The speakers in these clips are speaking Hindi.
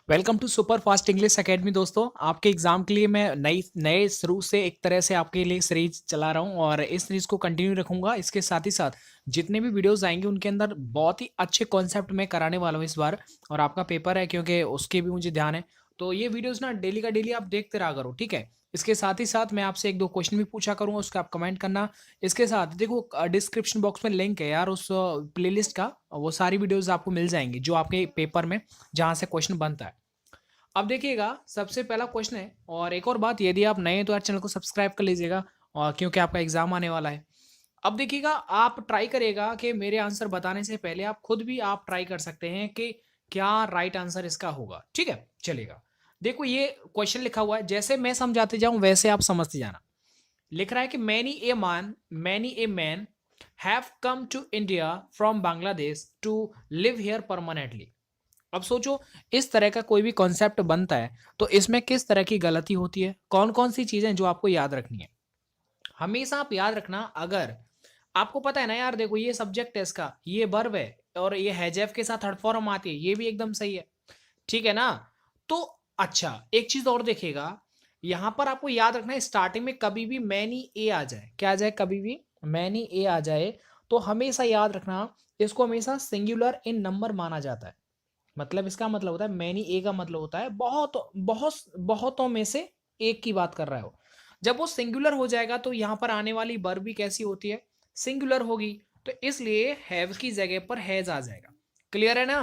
Welcome to super fast English academy. दोस्तों, आपके एग्जाम के लिए मैं नए शुरू से एक तरह से आपके लिए सीरीज चला रहा हूं और इस सीरीज को कंटिन्यू रखूंगा। इसके साथ ही साथ जितने भी वीडियोस आएंगे उनके अंदर बहुत ही अच्छे कॉन्सेप्ट मैं कराने वाला हूं इस बार। और आपका पेपर है क्योंकि उसके भी मुझे ध्यान है, तो ये वीडियोस ना डेली का डेली आप देखते रहा करो, ठीक है। इसके साथ ही साथ मैं आपसे एक दो क्वेश्चन भी पूछा करूंगा, उसका आप कमेंट करना। इसके साथ देखो, डिस्क्रिप्शन बॉक्स में लिंक है यार उस प्लेलिस्ट का, वो सारी वीडियोस आपको मिल जाएंगी जो आपके पेपर में जहां से क्वेश्चन बनता है। अब देखिएगा, सबसे पहला क्वेश्चन है। और एक और बात, यदि आप नए हैं तो यार चैनल को सब्सक्राइब कर लीजिएगा, और क्योंकि आपका एग्जाम आने वाला है। अब देखिएगा, आप ट्राई करिएगा कि मेरे आंसर बताने से पहले आप खुद भी आप ट्राई कर सकते हैं कि क्या राइट आंसर इसका होगा, ठीक है। चलेगा, देखो ये क्वेश्चन लिखा हुआ है, जैसे मैं समझाते जाऊं वैसे आप समझते जाना। लिख रहा है कि many a man have come to India from Bangladesh to live here permanently. अब सोचो, इस तरह का कोई भी कॉन्सेप्ट बनता है तो इसमें किस तरह की गलती होती है, कौन कौन सी चीजें जो आपको याद रखनी है। हमेशा आप याद रखना, अगर आपको पता है ना यार, देखो ये सब्जेक्ट है, इसका ये वर्ब है और ये हैजैव के साथ थर्ड फॉर्म आती है, ये भी एकदम सही है, ठीक है ना। तो अच्छा, एक चीज और देखिएगा, यहां पर आपको याद रखना है, स्टार्टिंग में कभी भी मैनी ए आ जाए, क्या आ जाए, कभी भी मैनी ए आ जाए तो हमेशा याद रखना, इसको हमेशा सिंगुलर इन नंबर माना जाता है। मतलब इसका मतलब होता है, मैनी ए का मतलब होता है बहुत बहुत बहुतों में से एक की बात कर रहा हो। जब वो सिंगुलर हो जाएगा तो यहाँ पर आने वाली वर्ब भी कैसी होती है, सिंगुलर होगी। तो इसलिए हैव की जगह पर हैज आ जाएगा। क्लियर है ना,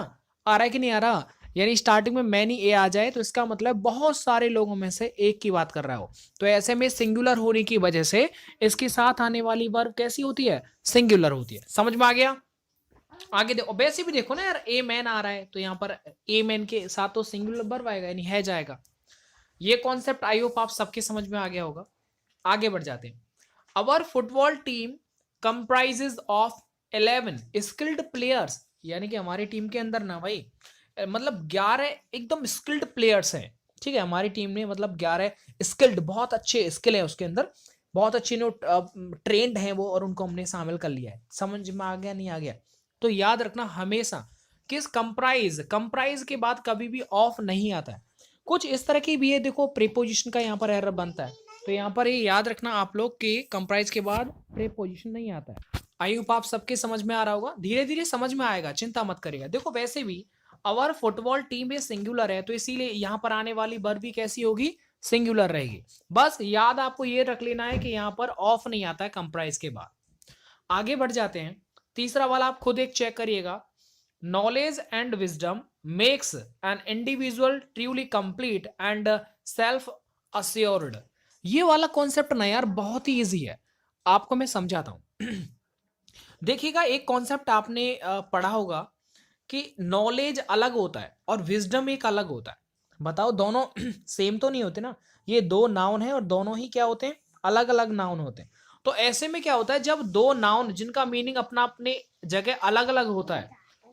आ रहा है कि नहीं आ रहा। यानी स्टार्टिंग में मैनी ए आ जाए तो इसका मतलब बहुत सारे लोगों में से एक की बात कर रहा हो। तो ऐसे में सिंगुलर होने की वजह से इसके साथ आने वाली वर्ब कैसी होती है, सिंगुलर होती है। समझ में आ गया। आगे देखो, वैसे भी देखो ना यार, ए मैन आ रहा है तो यहाँ पर ए मैन के साथ तो सिंगुलर वर्ब आएगा, यानी है जाएगा। ये कॉन्सेप्ट आई होप आप सबके समझ में आ गया होगा। आगे बढ़ जाते हैं। Our football team comprises of 11 skilled players, यानी कि हमारी टीम के अंदर ना भाई, मतलब 11 एकदम स्किल्ड प्लेयर्स हैं, ठीक है। हमारी टीम ने मतलब 11 स्किल्ड, बहुत अच्छे स्किल है उसके अंदर, बहुत अच्छे नो ट्रेंड हैं वो, और उनको हमने शामिल कर लिया है। समझ में आ गया, नहीं आ गया। तो याद रखना हमेशा, किस कंप्राइज, कंप्राइज के बाद कभी भी ऑफ नहीं आता है। कुछ इस तरह की भी है, देखो प्रीपोजिशन का यहाँ पर एरर बनता है, तो यहाँ पर ये याद रखना आप लोग कि कंप्राइज के बाद प्रीपोजिशन नहीं आता है। आई होप आप सबके समझ में आ रहा होगा, धीरे धीरे समझ में आएगा, चिंता मत करिएगा। देखो वैसे भी अवर फुटबॉल टीम ये सिंगुलर है, तो इसीलिए यहाँ पर आने वाली वर्ब भी कैसी होगी, सिंगुलर रहेगी। बस याद आपको ये रख लेना है कि यहाँ पर ऑफ नहीं आता है कंप्राइज के बाद। आगे बढ़ जाते हैं। तीसरा वाला आप खुद एक चेक करिएगा। Knowledge and wisdom makes an individual truly complete and self assured. ये वाला कॉन्सेप्ट ना यार बहुत ही इजी है, आपको मैं समझाता हूं। देखिएगा, एक कॉन्सेप्ट आपने पढ़ा होगा कि नॉलेज अलग होता है और विजडम एक अलग होता है। बताओ, दोनों सेम तो नहीं होते ना। ये दो नाउन है और दोनों ही क्या होते हैं, अलग अलग नाउन होते हैं। तो ऐसे में क्या होता है, जब दो नाउन जिनका मीनिंग अपना अपने जगह अलग अलग होता है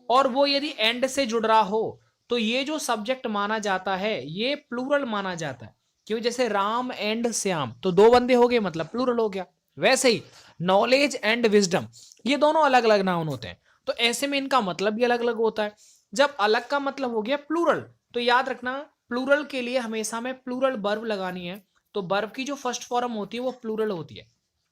और वो यदि एंड से जुड़ रहा हो, तो ये जो सब्जेक्ट माना जाता है ये प्लूरल माना जाता है। क्यों, जैसे राम एंड श्याम, तो दो बंदे हो गए, मतलब प्लूरल हो गया। वैसे ही नॉलेज एंड विजडम, ये दोनों अलग अलग नाउन होते हैं, तो ऐसे में इनका मतलब भी अलग अलग होता है। जब अलग का मतलब हो गया प्लूरल, तो याद रखना, प्लूरल के लिए हमेशा में प्लूरल वर्ब लगानी है। तो वर्ब की जो फर्स्ट फॉर्म होती है वो प्लूरल होती है।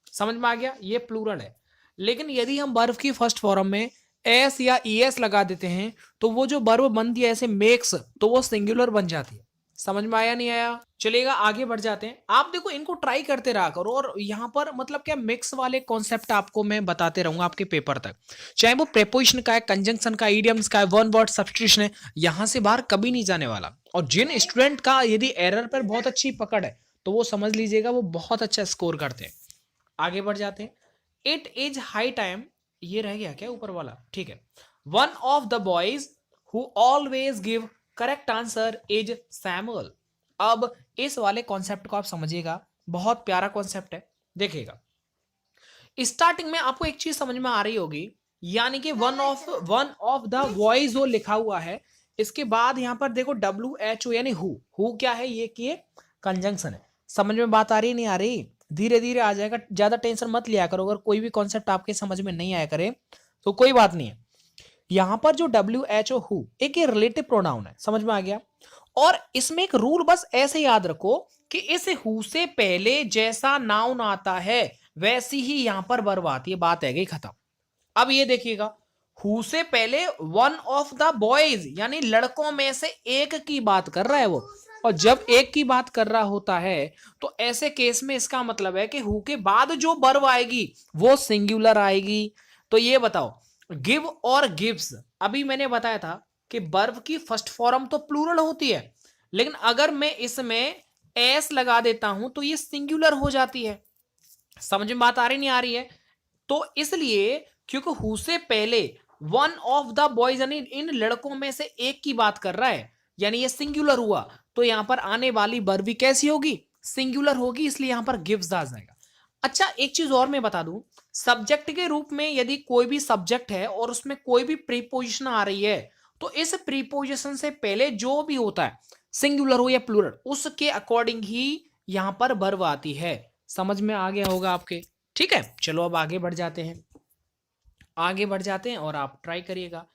समझ में आ गया, ये प्लूरल है। लेकिन यदि हम वर्ब की फर्स्ट फॉर्म में एस या ईएस लगा देते हैं तो वो जो वर्ब बनती है ऐसे मेक्स, तो वो सिंगुलर बन जाती है। समझ में आया, नहीं आया। चलेगा, आगे बढ़ जाते हैं। आप देखो, इनको ट्राई करते रहा करो, और यहाँ पर मतलब क्या, मिक्स वाले कॉन्सेप्ट आपको मैं बताते रहूंगा आपके पेपर तक, चाहे वो प्रेपोजिशन का है, कंजंक्शन का, इडियम्स का है, वन वर्ड सब्स्टिट्यूशन है, यहां से बाहर कभी नहीं जाने वाला। और जिन स्टूडेंट का यदि एरर पर बहुत अच्छी पकड़ है तो वो समझ लीजिएगा वो बहुत अच्छा स्कोर करते हैं। आगे बढ़ जाते हैं। इट इज हाई टाइम, ये रह गया क्या ऊपर वाला, ठीक है। One of the boys who always give correct answer is Samuel. अब इस वाले कॉन्सेप्ट को आप समझिएगा, बहुत प्यारा कॉन्सेप्ट है। देखिएगा, स्टार्टिंग में आपको एक चीज समझ में आ रही होगी, यानी कि वन ऑफ द वॉइस जो लिखा हुआ है, इसके बाद यहां पर देखो WHO, यानी हु क्या है, ये कि कंजंक्शन है। समझ में बात आ रही नहीं आ रही, धीरे धीरे आ जाएगा, ज्यादा टेंशन मत लिया करो। अगर कोई भी कॉन्सेप्ट आपके समझ में नहीं आया करे तो कोई बात नहीं है। यहां पर जो WHO हु, एक ये रिलेटिव प्रोनाउन है, समझ में आ गया। और इसमें एक रूल बस ऐसे याद रखो कि इस हु से पहले जैसा नाउन आता है वैसी ही यहां पर वर्ब आती है, बात है गई खत्म। अब ये देखिएगा, हु से पहले वन ऑफ द बॉयज यानी लड़कों में से एक की बात कर रहा है वो, और जब एक की बात कर रहा होता है तो ऐसे केस में इसका मतलब है कि हु के बाद जो वर्ब आएगी वो सिंगुलर आएगी। तो ये बताओ, गिव और गिव्स, अभी मैंने बताया था कि वर्ब की फर्स्ट फॉर्म तो प्लूरल होती है, लेकिन अगर मैं इसमें एस लगा देता हूं तो ये सिंगुलर हो जाती है। समझ में बात आ रही नहीं आ रही है? तो इसलिए क्योंकि हु से पहले वन ऑफ द बॉयज यानी इन लड़कों में से एक की बात कर रहा है, यानी ये सिंगुलर हुआ, तो यहां पर आने वाली वर्ब भी कैसी होगी, सिंगुलर होगी, इसलिए यहां पर गिव्स आ जाएगा। अच्छा एक चीज और मैं बता दूं, सब्जेक्ट के रूप में यदि कोई भी सब्जेक्ट है और उसमें कोई भी प्रीपोजिशन आ रही है तो इस प्रीपोजिशन से पहले जो भी होता है सिंगुलर हो या प्लूरल उसके अकॉर्डिंग ही यहां पर वर्ब आती है। समझ में आ गया होगा आपके? ठीक है, चलो अब आगे बढ़ जाते हैं, आगे बढ़ जाते हैं और आप ट्राई करिएगा।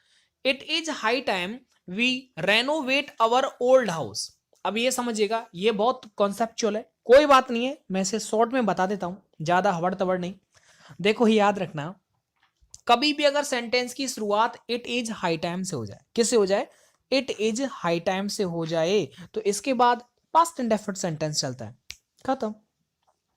It is high time we renovate our old house. अब ये समझिएगा, ये बहुत कॉन्सेप्चुअल है, कोई बात नहीं है, मैं इसे शॉर्ट में बता देता हूं, ज्यादा हवड़ तवड़ नहीं। देखो ही याद रखना, कभी भी अगर सेंटेंस की शुरुआत इट इज हाई टाइम से हो जाए, किससे हो जाए, इट इज हाई टाइम से हो जाए, तो इसके बाद पास्ट इंडेफिनिट सेंटेंस चलता है, खत्म।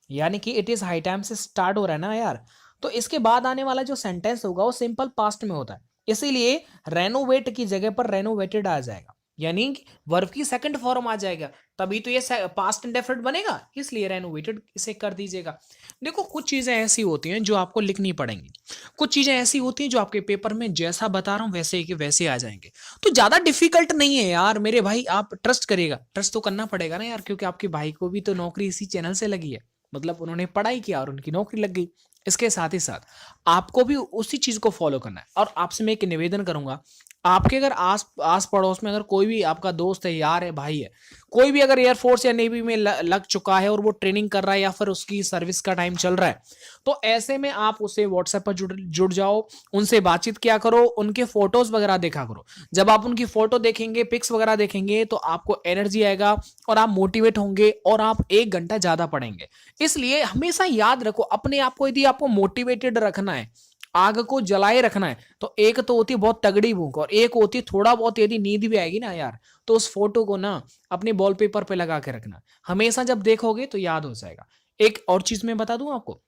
यानी कि इट इज हाई टाइम से स्टार्ट हो रहा है ना यार, तो इसके बाद आने वाला जो सेंटेंस होगा वो सिंपल पास्ट में होता है, इसीलिए रेनोवेट की जगह पर रेनोवेटेड आ जाएगा, यानी वर्ब की सेकंड फॉर्म आ जाएगा, तभी तो ये पास्ट इंडेफिनिट बनेगा, इसलिए रेनोवेटेड इसे कर दीजिएगा। देखो कुछ चीजें ऐसी होती हैं जो आपको लिखनी पड़ेंगी, कुछ चीजें ऐसी होती हैं जो आपके पेपर में जैसा बता रहा हूं वैसे के वैसे आ जाएंगे, तो ज्यादा डिफिकल्ट नहीं है यार मेरे भाई, आप ट्रस्ट करिएगा, ट्रस्ट तो करना पड़ेगा ना यार, क्योंकि आपके भाई को भी तो नौकरी इसी चैनल से लगी है, मतलब उन्होंने पढ़ाई किया और उनकी नौकरी लग गई। इसके साथ ही साथ आपको भी उसी चीज को फॉलो करना है, और आपसे मैं एक निवेदन करूंगा, आपके अगर आस पड़ोस में अगर कोई भी आपका दोस्त है, यार है, भाई है, कोई भी अगर एयरफोर्स या नेवी में लग चुका है और वो ट्रेनिंग कर रहा है या फिर उसकी सर्विस का टाइम चल रहा है, तो ऐसे में आप उसे व्हाट्सएप पर जुड़ जाओ, उनसे बातचीत किया करो, उनके फोटोज वगैरह देखा करो। जब आप उनकी फोटो देखेंगे, पिक्स वगैरह देखेंगे, तो आपको एनर्जी आएगा और आप मोटिवेट होंगे और आप 1 घंटा ज्यादा पढ़ेंगे। इसलिए हमेशा याद रखो, अपने आप को यदि आपको मोटिवेटेड रखना है, आग को जलाए रखना है, तो एक तो होती है बहुत तगड़ी भूख और एक होती है थोड़ा बहुत, यदि नींद भी आएगी ना यार, तो उस फोटो को ना अपने वॉलपेपर पे लगा के रखना, हमेशा जब देखोगे तो याद हो जाएगा। एक और चीज मैं बता दूं आपको,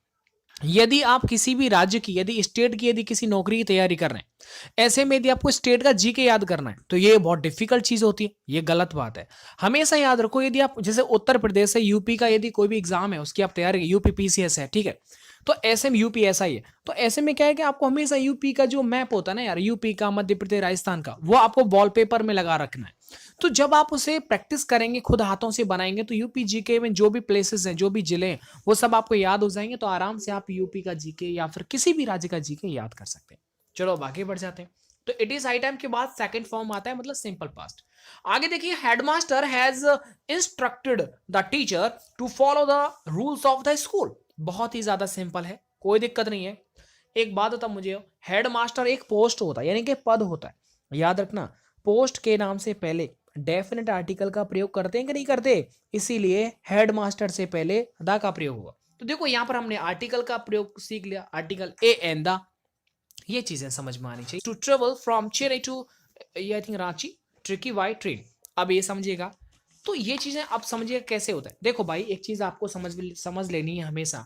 यदि आप किसी भी राज्य की, यदि स्टेट की, यदि किसी नौकरी की तैयारी कर रहे हैं, ऐसे में यदि आपको स्टेट का जीके याद करना है तो ये बहुत डिफिकल्ट चीज होती है, ये गलत बात है। हमेशा याद रखो, यदि आप जैसे उत्तर प्रदेश से यूपी का यदि कोई भी एग्जाम है उसकी आप तैयारी, यूपी पीसीएस है, ठीक है, तो ऐसे में यूपी ऐसा ही है, तो ऐसे में क्या है कि आपको हमेशा यूपी का जो मैप होता है ना यार, यूपी का, मध्य प्रदेश, राजस्थान का, वो आपको वॉलपेपर में लगा रखना है। तो जब आप उसे प्रैक्टिस करेंगे, खुद हाथों से बनाएंगे, तो यूपी जीके में जो भी प्लेसेस हैं, जो भी जिले हैं, वो सब आपको याद हो जाएंगे, तो आराम से आप यूपी का जीके या फिर किसी भी राज्य का जीके याद कर सकते हैं। चलो अब आगे बढ़ जाते हैं। तो इट इज हाई टाइम के बाद सेकंड फॉर्म आता है, मतलब सिंपल पास्ट। आगे देखिए, headmaster has instructed the teacher to follow the rules of the school. बहुत ही ज्यादा सिंपल है, कोई दिक्कत नहीं है। एक बात होता मुझे, हेडमास्टर एक पोस्ट होता है, यानी कि पद होता है, याद रखना, पोस्ट के नाम से पहले डेफिनेट आर्टिकल का प्रयोग करते हैं कि नहीं करते, इसीलिए हेडमास्टर से पहले द का प्रयोग होगा। तो देखो यहां पर हमने आर्टिकल का प्रयोग सीख लिया, आर्टिकल ए एंड द, ये चीजें समझ में आनी चाहिए। To travel from Chennai to I think Ranchi tricky by train, अब ये समझिएगा, तो ये चीजें अब समझिएगा कैसे होता है। देखो भाई एक चीज आपको समझ लेनी है, हमेशा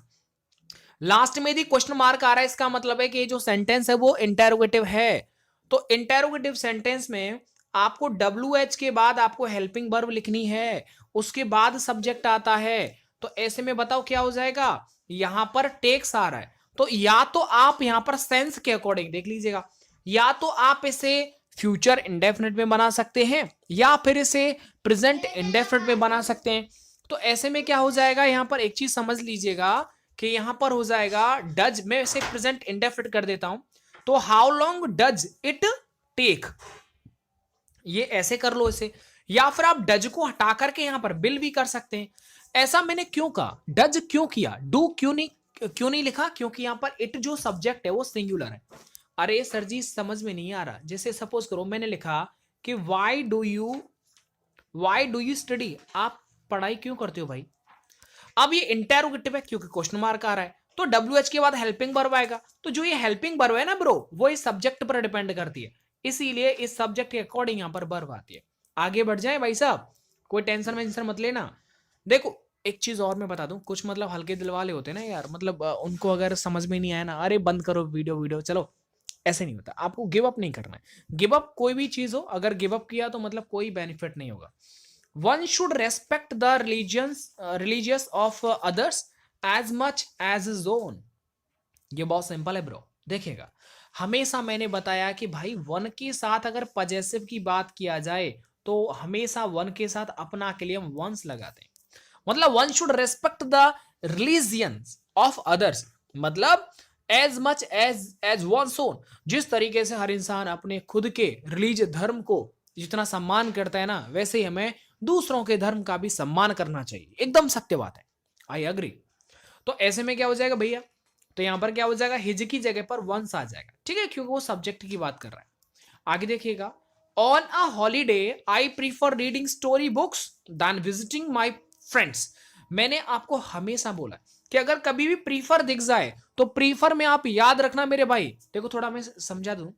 लास्ट में यदि क्वेश्चन मार्क आ रहा है इसका मतलब है कि ये जो सेंटेंस है वो इंटेरोगेटिव है। तो इंटेरोगेटिव सेंटेंस में आपको WH के बाद आपको हेल्पिंग वर्ब लिखनी है, उसके बाद सब्जेक्ट आता है, तो ऐसे में बताओ क्या हो जाएगा, यहां पर टेक्स आ रहा है, तो या तो आप यहां पर सेंस के अकॉर्डिंग देख लीजिएगा, या तो आप इसे फ्यूचर इंडेफिनिट में बना सकते हैं या फिर इसे प्रेजेंट इंडेफिनिट में बना सकते हैं। तो ऐसे में क्या हो जाएगा, यहां पर एक चीज समझ लीजिएगा कि यहां पर हो जाएगा डज, मैं इसे प्रेजेंट इंडेफिनिट कर देता हूं, तो how long does it take, ये ऐसे कर लो इसे, या फिर आप डज को हटा करके यहां पर बिल भी कर सकते हैं। ऐसा मैंने क्यों कहा, डज क्यों किया, डू क्यों नहीं लिखा, क्योंकि यहां पर इट जो सब्जेक्ट है वो सिंगुलर है। अरे सर जी समझ में नहीं आ रहा, जैसे सपोज करो मैंने लिखा कि why do you why do you study, आप पढ़ाई क्यों करते हो भाई। अब ये इंटेरोगेटिव है क्योंकि क्वेश्चन मार्क आ रहा है, तो डब्ल्यू एच के बाद हेल्पिंग वर्ब आएगा, तो जो ये हेल्पिंग वर्ब है ना ब्रो, वो इस सब्जेक्ट पर डिपेंड करती है, इसीलिए इस सब्जेक्ट के अकॉर्डिंग यहां पर वर्ब आती है। आगे बढ़ जाए भाई साहब, कोई टेंशन वेंशन मत लेना। देखो एक चीज और मैं बता दूं, कुछ मतलब हल्के दिल वाले होते हैं ना यार, मतलब उनको अगर समझ में नहीं आया ना, अरे बंद करो वीडियो वीडियो चलो, ऐसे नहीं होता। आपको गिव अप नहीं करना है। गिव अप कोई भी चीज हो, अगर गिव अप किया तो मतलब कोई बेनिफिट नहीं होगा। One should respect the religious of others as much as is own. ये बहुत सिंपल है ब्रो, देखिएगा हमेशा मैंने बताया कि भाई वन के साथ अगर पजेसिव की बात किया जाए तो हमेशा वन के साथ अपना के लिए हम वंस लगाते हैं। मतलब one should respect the religions of others, मतलब as much as as one's own. जिस तरीके से हर इंसान अपने खुद के रिलीजियस धर्म को जितना सम्मान करता है ना, वैसे ही हमें दूसरों के धर्म का भी सम्मान करना चाहिए। एकदम सत्य बात है, आई अग्री। तो ऐसे में क्या हो जाएगा भैया, तो यहां पर क्या हो जाएगा, हिज की जगह पर वंस आ जाएगा, ठीक है, क्योंकि वो सब्जेक्ट की बात कर रहा है। आगे देखिएगा, on a holiday I prefer reading story books than visiting my friends. मैंने आपको हमेशा बोला कि अगर कभी भी प्रीफर दिख जाए तो प्रीफर में आप याद रखना मेरे भाई। देखो थोड़ा मैं समझा दूं,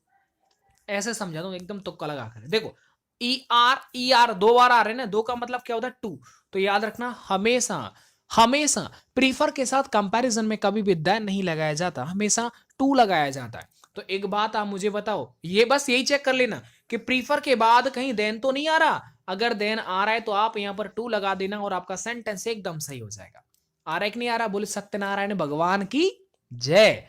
ऐसे समझा दूं एकदम तुक्का लगा कर। देखो ई आर दो बार आ रहे हैं ना, दो का मतलब क्या होता है टू, तो याद रखना हमेशा हमेशा प्रीफर के साथ कंपैरिजन में कभी भी देन नहीं लगाया जाता, हमेशा टू लगाया जाता है। तो एक बात आप मुझे बताओ, ये बस यही चेक कर लेना कि प्रीफर के बाद कहीं देन तो नहीं आ रहा। अगर देन आ रहा है तो आप यहां पर टू लगा देना और आपका सेंटेंस एकदम सही हो जाएगा। आ रहा है कि नहीं आ रहा, बोले सत्यनारायण भगवान की जय।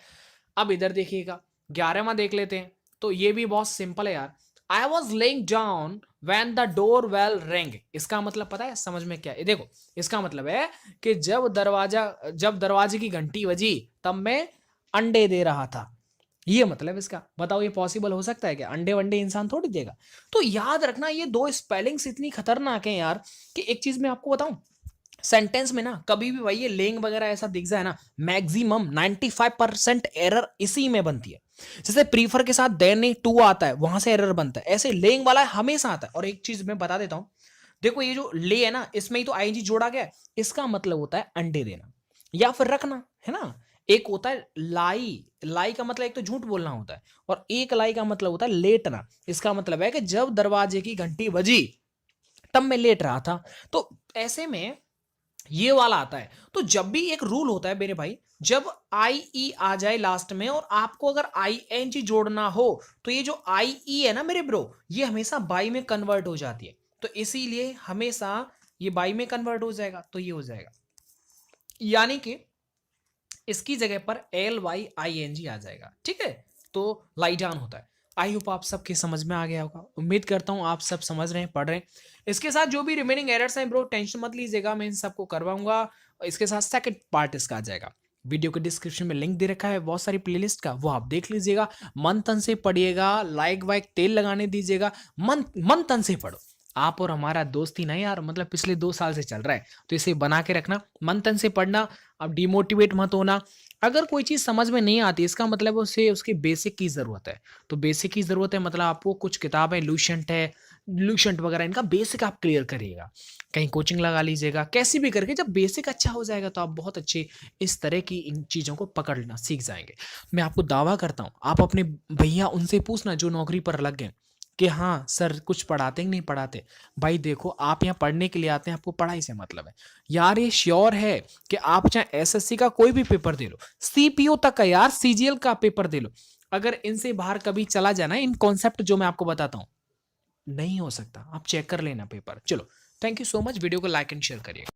अब इधर देखिएगा 11वां देख लेते हैं, तो ये भी बहुत सिंपल है यार। I was laying down when the door well ring. इसका मतलब पता है समझ में क्या है, देखो इसका मतलब है कि जब दरवाजे की घंटी बजी तब मैं अंडे दे रहा था। ये मतलब इसका, बताओ ये पॉसिबल हो सकता है क्या, अंडे वंडे इंसान थोड़ी देगा। तो याद रखना ये दो स्पेलिंग्स इतनी खतरनाक है यार, कि एक चीज मैं आपको बताऊं, सेंटेंस में ना कभी भी भाई ये लेंग वगैरह ऐसा दिख जाए ना, मैक्सिमम 95% एरर इसी में बनती है। जैसे प्रीफर के साथ देन नहीं टू आता है, वहां से एरर बनता है, ऐसे लेंग वाला हमेशा आता है। और एक चीज मैं बता देता हूं, देखो ये जो ले है ना, इसमें ही तो आईएनजी जोड़ा गया है, इसका मतलब होता है अंडे देना या फिर रखना, है ना। एक होता है लाई, लाई का मतलब एक तो झूठ बोलना होता है, और एक लाई का मतलब होता है लेटना। इसका मतलब है कि जब दरवाजे की घंटी बजी तब मैं लेट रहा था। तो ऐसे में ये वाला आता है। तो जब भी एक रूल होता है मेरे भाई, जब आई ई आ जाए लास्ट में और आपको अगर आई एन जी जोड़ना हो, तो ये जो आई ई है ना मेरे ब्रो, ये हमेशा बाई में कन्वर्ट हो जाती है। तो इसीलिए हमेशा ये बाई में कन्वर्ट हो जाएगा, तो ये हो जाएगा, यानी कि इसकी जगह पर L Y I N G आ जाएगा, ठीक है। तो लाई डाउन होता है। आई होप आप सबके समझ में आ गया होगा, उम्मीद करता हूं आप सब समझ रहे हैं, पढ़ रहे हैं। इसके साथ जो भी रिमेनिंग एरर्स हैं ब्रो, टेंशन मत लीजिएगा, मैं इन सबको करवाऊंगा। इसके साथ सेकंड पार्ट इसका आ जाएगा। वीडियो के डिस्क्रिप्शन में लिंक दे रखा है बहुत सारी प्लेलिस्ट का, वो आप देख लीजिएगा, मन तन से पढ़िएगा, लाइक वाइक तेल लगाने दीजिएगा, मन मन तन से पढ़ो। आप और हमारा दोस्ती नहीं यार, मतलब पिछले 2 साल से चल रहा है, तो इसे बना के रखना, मन तन से पढ़ना। अब डिमोटिवेट मत होना। अगर कोई चीज़ समझ में नहीं आती, इसका मतलब उसे उसके बेसिक की ज़रूरत है। तो बेसिक की ज़रूरत है मतलब आपको कुछ किताबें लूसेंट है, लूसेंट वगैरह, इनका बेसिक आप क्लियर करिएगा, कहीं कोचिंग लगा लीजिएगा, कैसी भी करके जब बेसिक अच्छा हो जाएगा तो आप बहुत अच्छे इस तरह की इन चीज़ों को पकड़ना सीख जाएंगे। मैं आपको दावा करता हूँ, आप अपने भैया उनसे पूछना जो नौकरी पर लग गए कि हाँ सर कुछ पढ़ाते कि नहीं पढ़ाते। भाई देखो आप यहाँ पढ़ने के लिए आते हैं, आपको पढ़ाई से मतलब है यार। ये श्योर है कि आप चाहे एसएससी का कोई भी पेपर दे लो, सीपीओ तक का यार, सीजीएल का पेपर दे लो, अगर इनसे बाहर कभी चला जाए ना, इन कॉन्सेप्ट जो मैं आपको बताता हूँ, नहीं हो सकता। आप चेक कर लेना पेपर। चलो thank you so much, video को लाइक एंड शेयर करिए।